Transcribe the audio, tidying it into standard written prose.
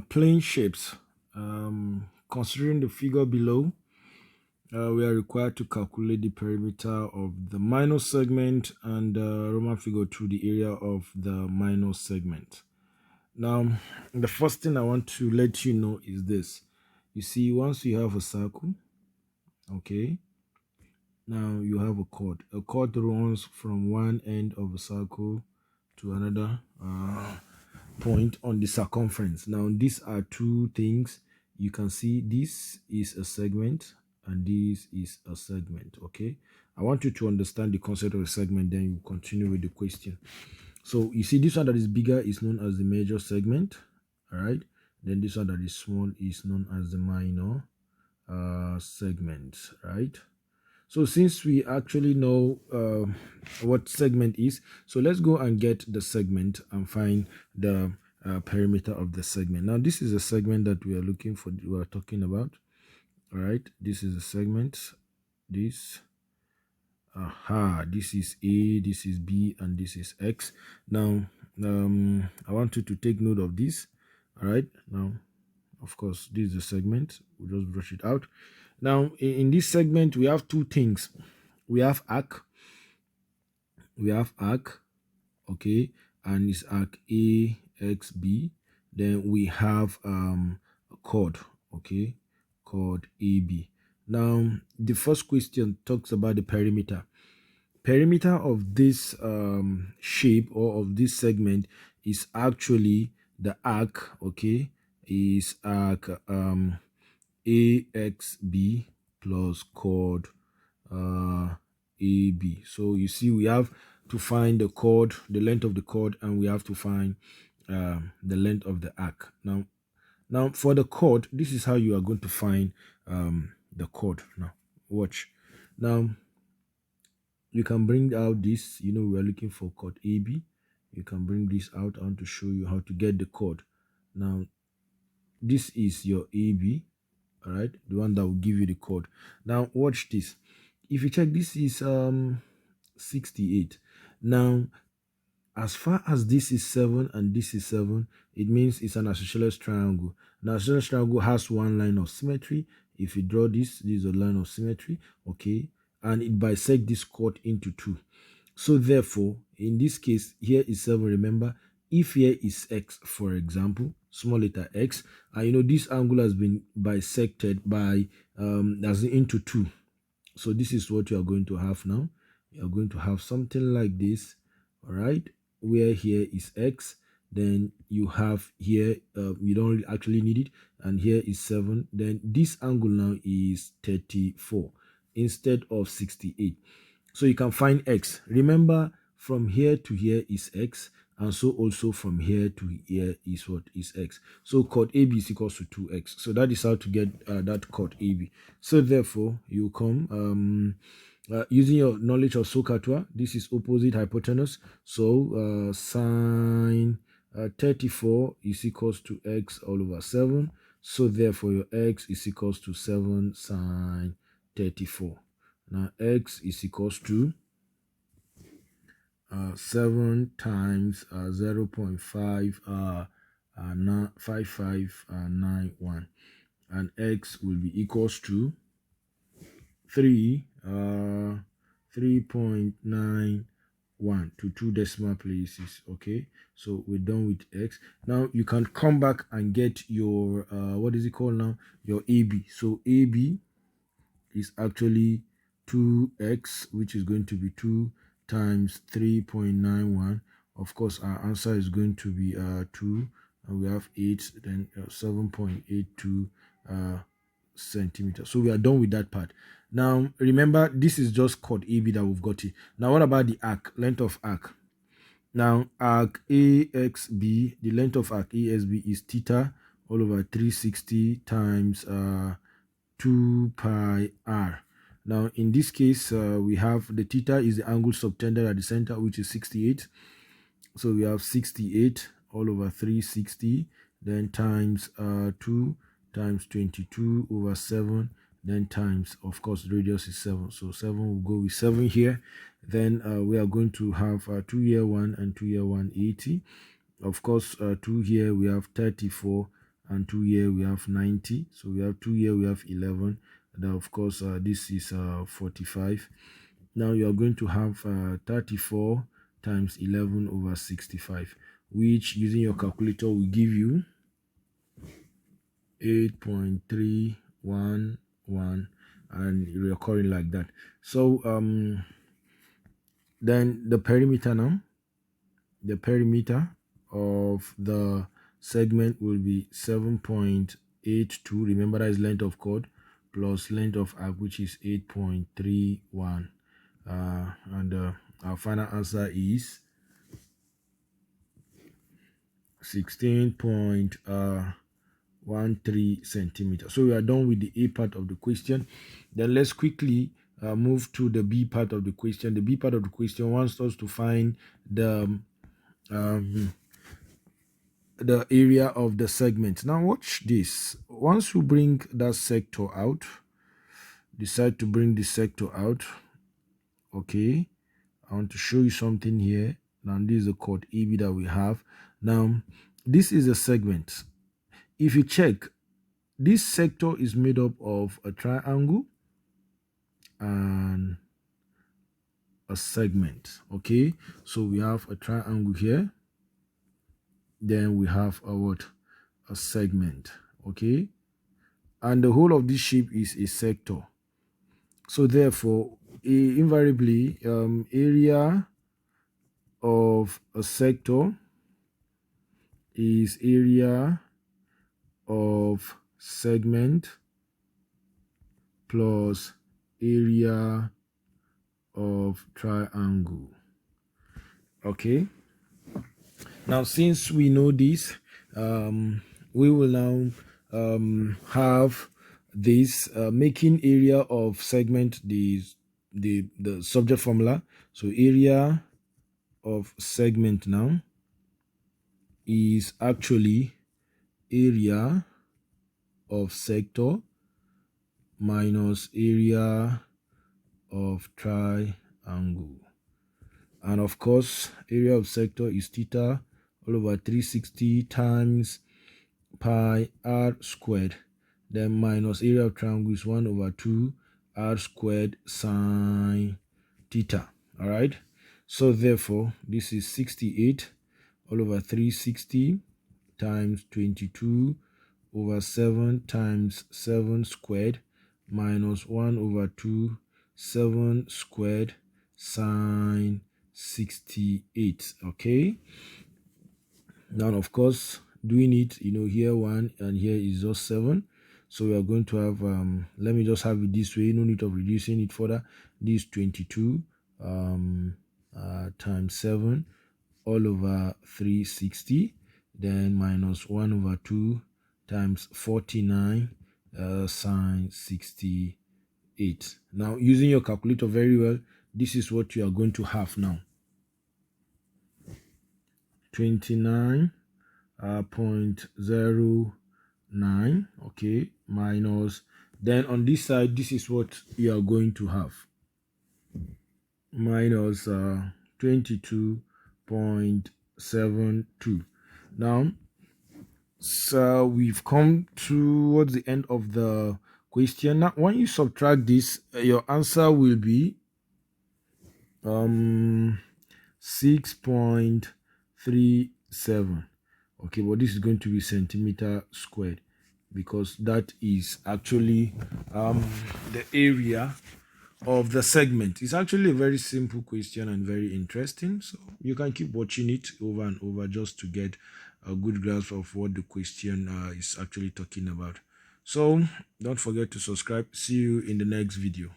Plane shapes. Considering the figure below, we are required to calculate the perimeter of the minus segment and Roman figure 2, the area of the minus segment. Now, the first thing I want to let you know is this. You see, once you have a circle, okay, now you have a chord. A chord runs from one end of a circle to another point on the circumference. Now, these are two things. You can see this is a segment and this is a segment. Okay, I want you to understand the concept of a segment, then you continue with the question. So you see, this one that is bigger is known as the major segment. All right, then this one that is small is known as the minor segment. Right. So since we actually know what segment is, so let's go and get the segment and find the perimeter of the segment. Now this is a segment that we are looking for, we are talking about. All right, this is a segment. This this is A, this is B, and this is X. Now I want you to take note of this. All right, now of course this is a segment, we'll just brush it out. Now in this segment we have two things. We have arc, okay, and it's arc AXB. Then we have a chord, okay, chord AB. Now the first question talks about the perimeter. Perimeter of this shape or of this segment is actually the arc, okay, is arc AXB plus chord AB. So you see, we have to find the chord, the length of the chord, and we have to find the length of the arc. Now for the chord, this is how you are going to find the chord. Now watch. Now you can bring out this, you know, we are looking for chord AB. You can bring this out. I want to show you how to get the chord. Now this is your AB, all right, the one that will give you the chord. Now watch this. If you check, this is 68. Now as far as this is 7 and this is 7, it means it's an isosceles triangle. Now isosceles triangle has one line of symmetry. If you draw this is a line of symmetry, okay, and it bisects this chord into two. So therefore, in this case, here is 7. Remember, if here is X, for example, small letter X, and you know this angle has been bisected by as into two. So this is what you are going to have now. You are going to have something like this, all right, where here is X, then you have here, you don't actually need it, and here is 7. Then this angle now is 34 instead of 68. So you can find X. Remember, from here to here is X, and so also from here to here is what is X. So chord AB is equals to 2X. So that is how to get that chord AB. So therefore, you come using your knowledge of SOHCAHTOA, this is opposite hypotenuse. So sine 34 is equals to X all over 7. So therefore, your X is equals to 7 sine 34. Now X is equals to 7 times 0 0.5591, and X will be equals to 3.91 to 2 decimal places. Okay, so we're done with X. Now you can come back and get your what is it called now, your AB. So AB is actually 2X, which is going to be 2 times 3.91. Of course, our answer is going to be 2, and we have 8, then 7.82 centimeters. So we are done with that part. Now remember, this is just chord AB that we've got it. Now what about the arc, length of arc? Now arc AXB, the length of arc ASB is theta all over 360 times 2 pi r. Now in this case, we have the theta is the angle subtended at the center, which is 68. So we have 68 all over 360, then times 2 times 22 over 7, then times, of course, the radius is 7. So 7 will go with 7 here. Then we are going to have 2 here 1 and 2 here 1, 80. Of course, 2 here we have 34 and 2 here we have 90. So we have 2 here we have 11. Then of course this is 45. Now you are going to have 34 times 11 over 65, which using your calculator will give you 8.311, and recurring like that. So then the perimeter now, the perimeter of the segment will be 7.82. Remember that is length of chord plus length of arc, which is 8.31, and our final answer is 16.13 centimeters. So we are done with the A part of the question. Then let's quickly move to the B part of the question. The B part of the question wants us to find the area of the segment. Now watch this. Once you bring that sector out, decide to bring the sector out. Okay, I want to show you something here. Now this is the chord AB that we have. Now this is a segment. If you check, this sector is made up of a triangle and a segment. Okay, so we have a triangle here, then we have a segment. Okay, and the whole of this shape is a sector. So therefore invariably area of a sector is area of segment plus area of triangle. Okay, now since we know this, we will now have this making area of segment the subject formula. So area of segment now is actually area of sector minus area of triangle, and of course area of sector is theta all over 360 times pi r squared, then minus area of triangle is 1 over 2 r squared sine theta. All right, so therefore this is 68 all over 360 times 22 over 7 times 7 squared minus 1 over 2 7 squared sine 68. Okay, now of course doing it, here 1 and here is just 7, so we are going to have let me just have it this way, no need of reducing it further. This 22 times 7 all over 360, then minus 1 over 2 times 49 sine 68. Now using your calculator very well, this is what you are going to have now. 29.09, okay, minus, then on this side this is what you are going to have, minus 22.72. now so we've come towards the end of the question. Now when you subtract this, your answer will be 6.37. okay, but this is going to be centimeter squared, because that is actually the area of the segment. It's actually a very simple question and very interesting, so you can keep watching it over and over just to get a good grasp of what the question is actually talking about. So don't forget to subscribe. See you in the next video.